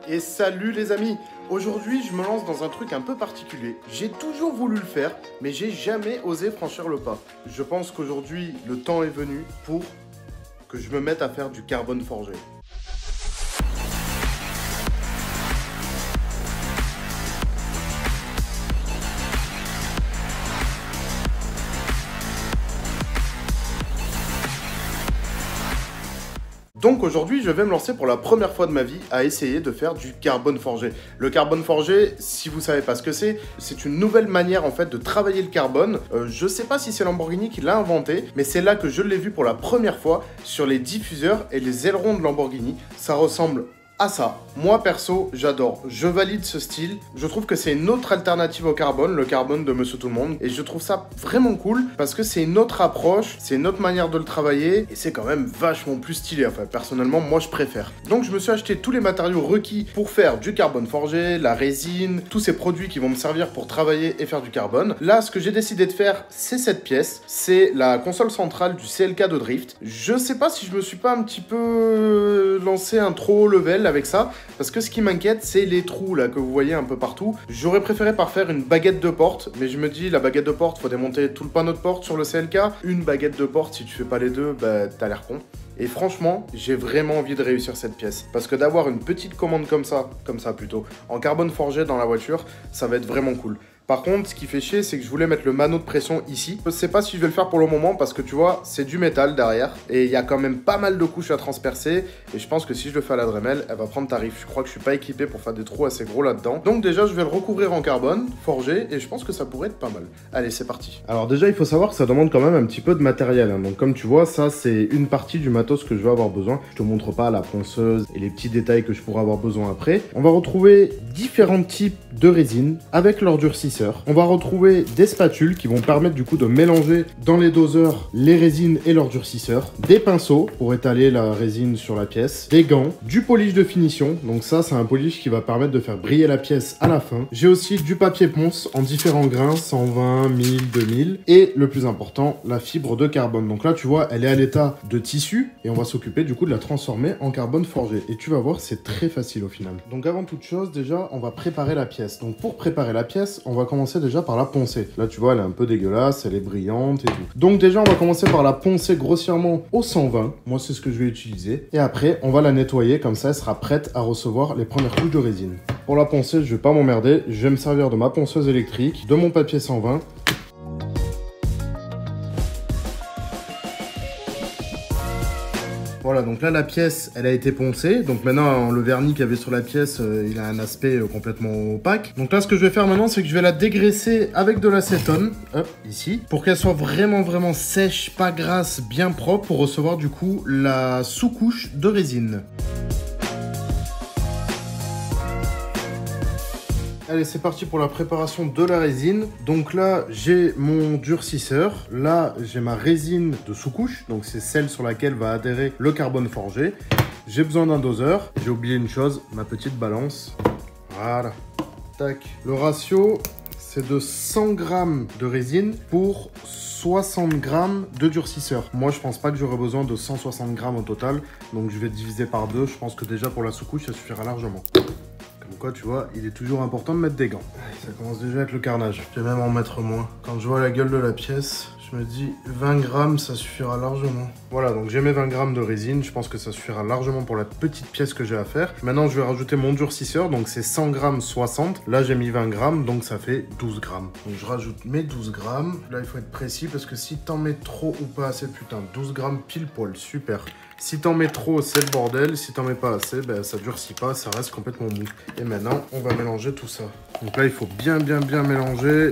Et salut les amis! Aujourd'hui, je me lance dans un truc un peu particulier. J'ai toujours voulu le faire, mais j'ai jamais osé franchir le pas. Je pense qu'aujourd'hui, le temps est venu pour que je me mette à faire du carbone forgé. Donc aujourd'hui, je vais me lancer pour la première fois de ma vie à essayer de faire du carbone forgé. Le carbone forgé, si vous savez pas ce que c'est une nouvelle manière en fait de travailler le carbone. Je sais pas si c'est Lamborghini qui l'a inventé, mais c'est là que je l'ai vu pour la première fois sur les diffuseurs et les ailerons de Lamborghini. Ça ressemble à ça. Moi perso, j'adore. Je valide ce style. Je trouve que c'est une autre alternative au carbone, le carbone de Monsieur Tout le Monde. Et je trouve ça vraiment cool parce que c'est une autre approche, c'est une autre manière de le travailler et c'est quand même vachement plus stylé. Enfin, personnellement, moi je préfère. Donc je me suis acheté tous les matériaux requis pour faire du carbone forgé, la résine, tous ces produits qui vont me servir pour travailler et faire du carbone. Là, ce que j'ai décidé de faire, c'est cette pièce. C'est la console centrale du CLK de Drift. Je sais pas si je me suis pas un petit peu lancé un trop haut level avec ça. Parce que ce qui m'inquiète, c'est les trous là que vous voyez un peu partout. J'aurais préféré par faire une baguette de porte, mais je me dis, la baguette de porte, faut démonter tout le panneau de porte sur le CLK. Une baguette de porte, si tu fais pas les deux, bah t'as l'air con. Et franchement, j'ai vraiment envie de réussir cette pièce. Parce que d'avoir une petite commande comme ça plutôt, en carbone forgé dans la voiture, ça va être vraiment cool. Par contre, ce qui fait chier, c'est que je voulais mettre le manot de pression ici. Je sais pas si je vais le faire pour le moment parce que tu vois, c'est du métal derrière. Et il y a quand même pas mal de couches à transpercer. Et je pense que si je le fais à la Dremel, elle va prendre tarif. Je crois que je suis pas équipé pour faire des trous assez gros là-dedans. Donc déjà, je vais le recouvrir en carbone, forgé. Et je pense que ça pourrait être pas mal. Allez, c'est parti. Alors déjà, il faut savoir que ça demande quand même un petit peu de matériel. Hein. Donc comme tu vois, ça, c'est une partie du matos que je vais avoir besoin. Je te montre pas la ponceuse et les petits détails que je pourrais avoir besoin après. On va retrouver différents types de résine avec leur durcisseur. On va retrouver des spatules qui vont permettre du coup de mélanger dans les doseurs les résines et leurs durcisseurs, des pinceaux pour étaler la résine sur la pièce, des gants, du polish de finition, donc ça c'est un polish qui va permettre de faire briller la pièce à la fin. J'ai aussi du papier ponce en différents grains, 120, 1000, 2000 et le plus important, la fibre de carbone. Donc là tu vois, elle est à l'état de tissu et on va s'occuper du coup de la transformer en carbone forgé et tu vas voir, c'est très facile au final. Donc avant toute chose, déjà on va préparer la pièce. Donc pour préparer la pièce, on va commencer déjà par la poncer. Là, tu vois, elle est un peu dégueulasse, elle est brillante et tout. Donc déjà, on va commencer par la poncer grossièrement au 120. Moi, c'est ce que je vais utiliser. Et après, on va la nettoyer, comme ça, elle sera prête à recevoir les premières couches de résine. Pour la poncer, je vais pas m'emmerder. Je vais me servir de ma ponceuse électrique, de mon papier 120. Voilà, donc là, la pièce, elle a été poncée. Donc maintenant, le vernis qu'il y avait sur la pièce, il a un aspect complètement opaque. Donc là, ce que je vais faire maintenant, c'est que je vais la dégraisser avec de l'acétone, hop, ici, pour qu'elle soit vraiment sèche, pas grasse, bien propre, pour recevoir du coup la sous-couche de résine. Allez, c'est parti pour la préparation de la résine. Donc là, j'ai mon durcisseur. Là, j'ai ma résine de sous-couche. Donc, c'est celle sur laquelle va adhérer le carbone forgé. J'ai besoin d'un doseur. J'ai oublié une chose, ma petite balance. Voilà. Tac. Le ratio, c'est de 100 grammes de résine pour 60 grammes de durcisseur. Moi, je pense pas que j'aurai besoin de 160 grammes au total. Donc, je vais diviser par 2. Je pense que déjà, pour la sous-couche, ça suffira largement. Comme quoi, tu vois, il est toujours important de mettre des gants. Ça commence déjà avec le carnage. Je vais même en mettre moins. Quand je vois la gueule de la pièce, je me dis 20 grammes, ça suffira largement. Voilà, donc j'ai mes 20 grammes de résine. Je pense que ça suffira largement pour la petite pièce que j'ai à faire. Maintenant, je vais rajouter mon durcisseur. Donc, c'est 100 grammes 60. Là, j'ai mis 20 grammes, donc ça fait 12 grammes. Donc, je rajoute mes 12 grammes. Là, il faut être précis parce que si t'en mets trop ou pas assez, putain, 12 grammes pile poil, super. Si t'en mets trop, c'est le bordel. Si t'en mets pas assez, ben, ça durcit pas, ça reste complètement mou. Et maintenant, on va mélanger tout ça. Donc là, il faut bien mélanger.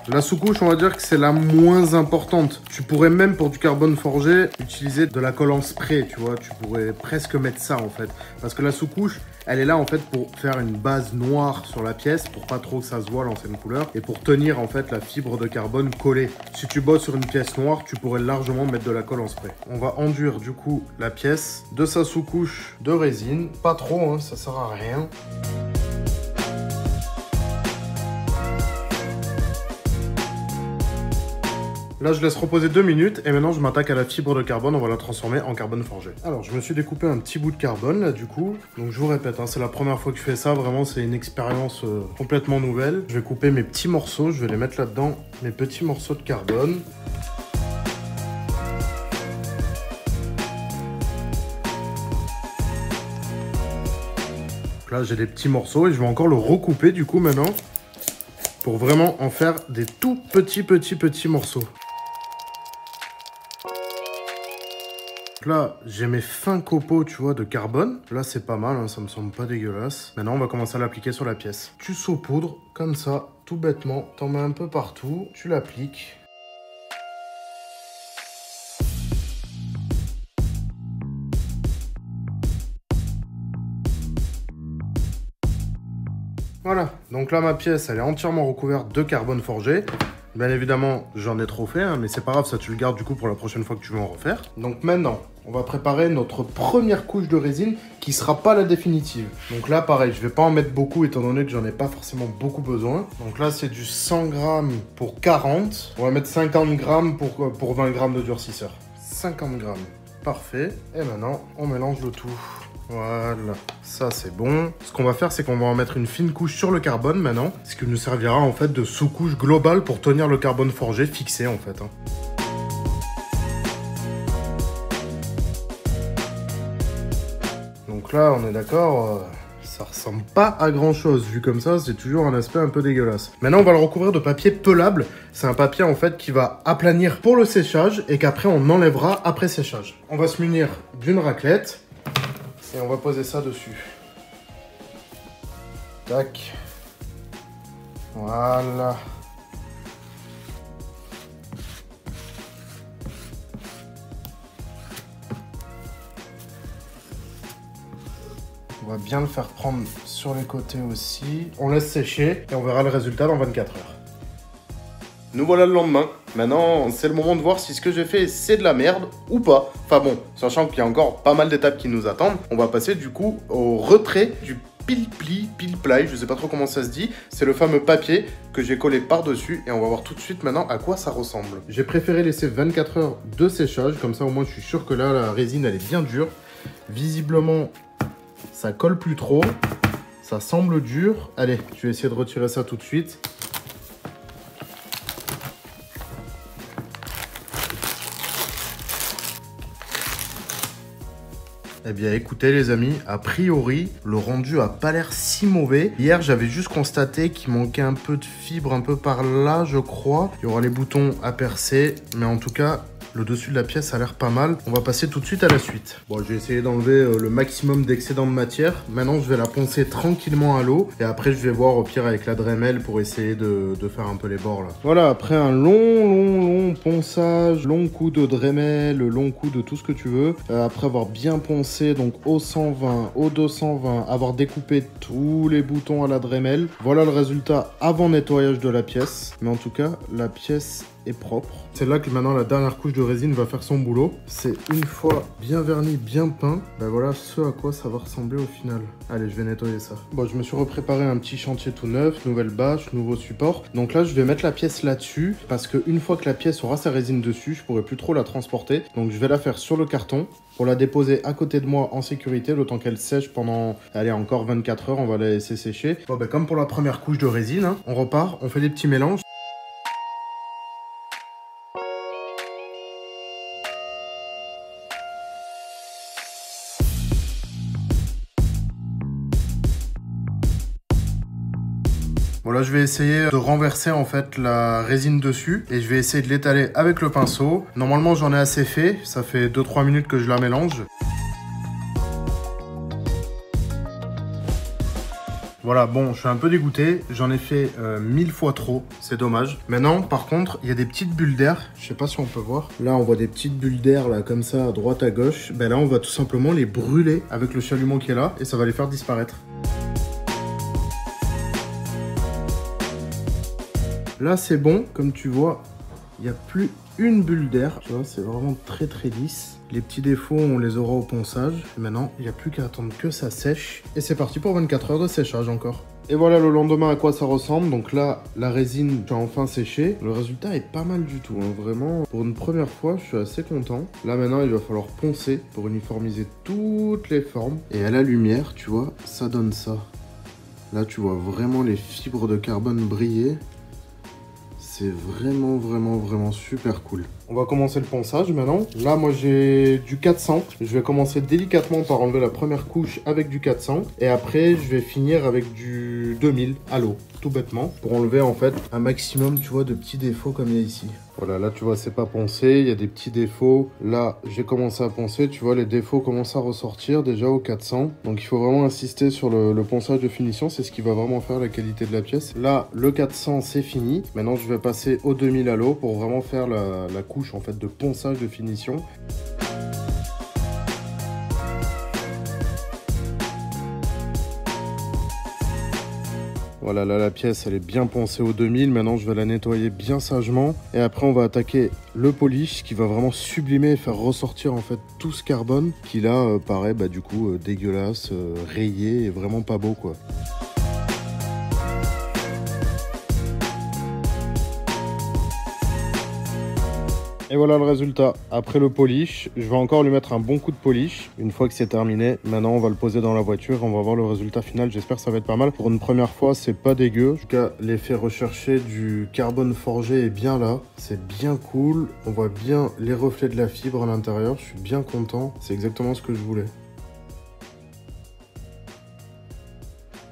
La sous-couche, on va dire que c'est la moins importante. Tu pourrais même, pour du carbone forgé, utiliser de la colle en spray, tu vois. Tu pourrais presque mettre ça, en fait. Parce que la sous-couche, elle est là, en fait, pour faire une base noire sur la pièce, pour pas trop que ça se voit, l'ancienne couleur, et pour tenir, en fait, la fibre de carbone collée. Si tu bosses sur une pièce noire, tu pourrais largement mettre de la colle en spray. On va enduire, du coup, la pièce de sa sous-couche de résine. Pas trop, hein, ça sert à rien. Là, je laisse reposer 2 minutes et maintenant, je m'attaque à la fibre de carbone. On va la transformer en carbone forgé. Alors, je me suis découpé un petit bout de carbone là, du coup. Donc, je vous répète, hein, c'est la première fois que je fais ça. Vraiment, c'est une expérience complètement nouvelle. Je vais couper mes petits morceaux. Je vais les mettre là-dedans, mes petits morceaux de carbone. Là, j'ai des petits morceaux et je vais encore le recouper du coup maintenant pour vraiment en faire des tout petits morceaux. Là, j'ai mes fins copeaux, tu vois, de carbone. Là, c'est pas mal, hein, ça me semble pas dégueulasse. Maintenant, on va commencer à l'appliquer sur la pièce. Tu saupoudres, comme ça, tout bêtement. T'en mets un peu partout, tu l'appliques. Voilà, donc là ma pièce elle est entièrement recouverte de carbone forgé. Bien évidemment j'en ai trop fait, hein, mais c'est pas grave, ça tu le gardes du coup pour la prochaine fois que tu veux en refaire. Donc maintenant, on va préparer notre première couche de résine qui sera pas la définitive. Donc là pareil, je vais pas en mettre beaucoup étant donné que j'en ai pas forcément beaucoup besoin. Donc là c'est du 100 grammes pour 40. On va mettre 50 grammes pour 20 grammes de durcisseur. 50 grammes, parfait. Et maintenant on mélange le tout. Voilà, ça c'est bon. Ce qu'on va faire, c'est qu'on va en mettre une fine couche sur le carbone maintenant, ce qui nous servira en fait de sous-couche globale pour tenir le carbone forgé fixé en fait. Donc là, on est d'accord, ça ressemble pas à grand chose. Vu comme ça, c'est toujours un aspect un peu dégueulasse. Maintenant, on va le recouvrir de papier pelable. C'est un papier en fait qui va aplanir pour le séchage et qu'après on enlèvera après séchage. On va se munir d'une raclette. Et on va poser ça dessus. Tac. Voilà. On va bien le faire prendre sur les côtés aussi. On laisse sécher et on verra le résultat dans 24 heures. Nous voilà le lendemain. Maintenant, c'est le moment de voir si ce que j'ai fait, c'est de la merde ou pas. Enfin bon, sachant qu'il y a encore pas mal d'étapes qui nous attendent, on va passer du coup au retrait du pile-pli, pile-ply, je sais pas trop comment ça se dit. C'est le fameux papier que j'ai collé par-dessus et on va voir tout de suite maintenant à quoi ça ressemble. J'ai préféré laisser 24 heures de séchage, comme ça au moins je suis sûr que là, la résine, elle est bien dure. Visiblement, ça colle plus trop, ça semble dur. Allez, je vais essayer de retirer ça tout de suite. Eh bien écoutez les amis, a priori, le rendu a pas l'air si mauvais. Hier, j'avais juste constaté qu'il manquait un peu de fibre un peu par là, je crois. Il y aura les boutons à percer, mais en tout cas, le dessus de la pièce a l'air pas mal. On va passer tout de suite à la suite. Bon, j'ai essayé d'enlever le maximum d'excédent de matière. Maintenant, je vais la poncer tranquillement à l'eau. Et après, je vais voir au pire avec la Dremel pour essayer de faire un peu les bords là. Voilà, après un long ponçage, long coup de Dremel, long coup de tout ce que tu veux. Après avoir bien poncé, donc au 120, au 220, avoir découpé tous les boutons à la Dremel. Voilà le résultat avant nettoyage de la pièce. Mais en tout cas, la pièce est propre. C'est là que maintenant la dernière couche de résine va faire son boulot. C'est une fois bien verni, bien peint, ben voilà ce à quoi ça va ressembler au final. Allez, je vais nettoyer ça. Bon, je me suis repréparé un petit chantier tout neuf, nouvelle bâche, nouveau support. Donc là, je vais mettre la pièce là-dessus parce que une fois que la pièce aura sa résine dessus, je pourrai plus trop la transporter. Donc je vais la faire sur le carton pour la déposer à côté de moi en sécurité, le temps qu'elle sèche pendant, allez, encore 24 heures, on va la laisser sécher. Bon, ben comme pour la première couche de résine, hein, on repart, on fait des petits mélanges. Bon là je vais essayer de renverser en fait la résine dessus et je vais essayer de l'étaler avec le pinceau. Normalement j'en ai assez fait, ça fait 2-3 minutes que je la mélange. Voilà, bon, je suis un peu dégoûté, j'en ai fait 1000 fois trop, c'est dommage. Maintenant, par contre, il y a des petites bulles d'air, je sais pas si on peut voir. Là, on voit des petites bulles d'air, là, comme ça, à droite, à gauche. Ben là, on va tout simplement les brûler avec le chalumeau qui est là et ça va les faire disparaître. Là, c'est bon, comme tu vois, il n'y a plus une bulle d'air. Tu vois, c'est vraiment très lisse. Les petits défauts, on les aura au ponçage. Et maintenant, il n'y a plus qu'à attendre que ça sèche. Et c'est parti pour 24 heures de séchage encore. Et voilà le lendemain à quoi ça ressemble. Donc là, la résine a enfin séché. Le résultat est pas mal du tout, hein. Vraiment, pour une première fois, je suis assez content. Là maintenant, il va falloir poncer pour uniformiser toutes les formes. Et à la lumière, tu vois, ça donne ça. Là, tu vois vraiment les fibres de carbone briller. C'est vraiment super cool. On va commencer le ponçage maintenant. Là, moi, j'ai du 400. Je vais commencer délicatement par enlever la première couche avec du 400. Et après, je vais finir avec du 2000 à l'eau, tout bêtement. Pour enlever, en fait, un maximum, tu vois, de petits défauts comme il y a ici. Voilà, là, tu vois, c'est pas poncé. Il y a des petits défauts. Là, j'ai commencé à poncer. Tu vois, les défauts commencent à ressortir déjà au 400. Donc, il faut vraiment insister sur le ponçage de finition. C'est ce qui va vraiment faire la qualité de la pièce. Là, le 400, c'est fini. Maintenant, je vais passer au 2000 à l'eau pour vraiment faire la couche en fait de ponçage de finition. Voilà, là la pièce elle est bien poncée au 2000. Maintenant je vais la nettoyer bien sagement et après on va attaquer le polish qui va vraiment sublimer et faire ressortir en fait tout ce carbone qui là paraît du coup dégueulasse, rayé et vraiment pas beau quoi. Et voilà le résultat. Après le polish, je vais encore lui mettre un bon coup de polish. Une fois que c'est terminé, maintenant on va le poser dans la voiture et on va voir le résultat final. J'espère que ça va être pas mal. Pour une première fois, c'est pas dégueu. En tout cas, l'effet recherché du carbone forgé est bien là. C'est bien cool. On voit bien les reflets de la fibre à l'intérieur. Je suis bien content. C'est exactement ce que je voulais.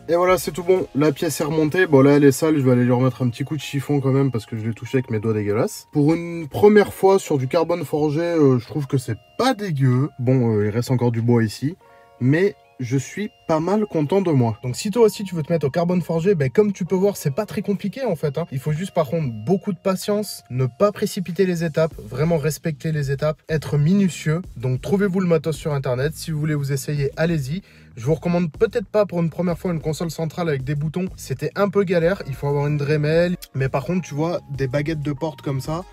Et voilà, c'est tout bon. La pièce est remontée. Bon, là, elle est sale. Je vais aller lui remettre un petit coup de chiffon quand même parce que je l'ai touché avec mes doigts dégueulasses. Pour une première fois sur du carbone forgé, je trouve que c'est pas dégueu. Bon, il reste encore du bois ici. Mais je suis pas mal content de moi. Donc si toi aussi tu veux te mettre au carbone forgé, comme tu peux voir, c'est pas très compliqué en fait, hein. Il faut juste par contre beaucoup de patience, ne pas précipiter les étapes, vraiment respecter les étapes, être minutieux. Donc trouvez-vous le matos sur internet. Si vous voulez vous essayer, allez-y. Je vous recommande peut-être pas pour une première fois une console centrale avec des boutons. C'était un peu galère, il faut avoir une Dremel. Mais par contre, tu vois, des baguettes de porte comme ça,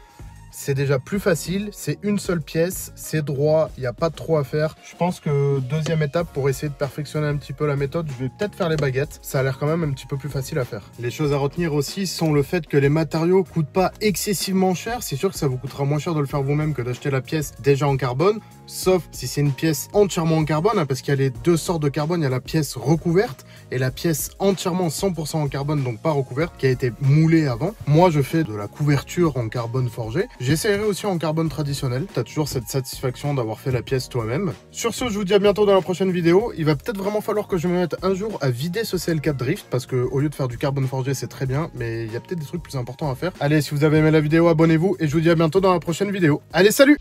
c'est déjà plus facile, c'est une seule pièce, c'est droit, il n'y a pas trop à faire. Je pense que deuxième étape, pour essayer de perfectionner un petit peu la méthode, je vais peut-être faire les baguettes. Ça a l'air quand même un petit peu plus facile à faire. Les choses à retenir aussi sont le fait que les matériaux coûtent pas excessivement cher. C'est sûr que ça vous coûtera moins cher de le faire vous-même que d'acheter la pièce déjà en carbone. Sauf si c'est une pièce entièrement en carbone, hein, parce qu'il y a les deux sortes de carbone. Il y a la pièce recouverte et la pièce entièrement 100% en carbone, donc pas recouverte, qui a été moulée avant. Moi, je fais de la couverture en carbone forgé. J'essaierai aussi en carbone traditionnel. Tu as toujours cette satisfaction d'avoir fait la pièce toi-même. Sur ce, je vous dis à bientôt dans la prochaine vidéo. Il va peut-être vraiment falloir que je me mette un jour à vider ce CL4 Drift, parce que au lieu de faire du carbone forgé, c'est très bien, mais il y a peut-être des trucs plus importants à faire. Allez, si vous avez aimé la vidéo, abonnez-vous et je vous dis à bientôt dans la prochaine vidéo. Allez, salut!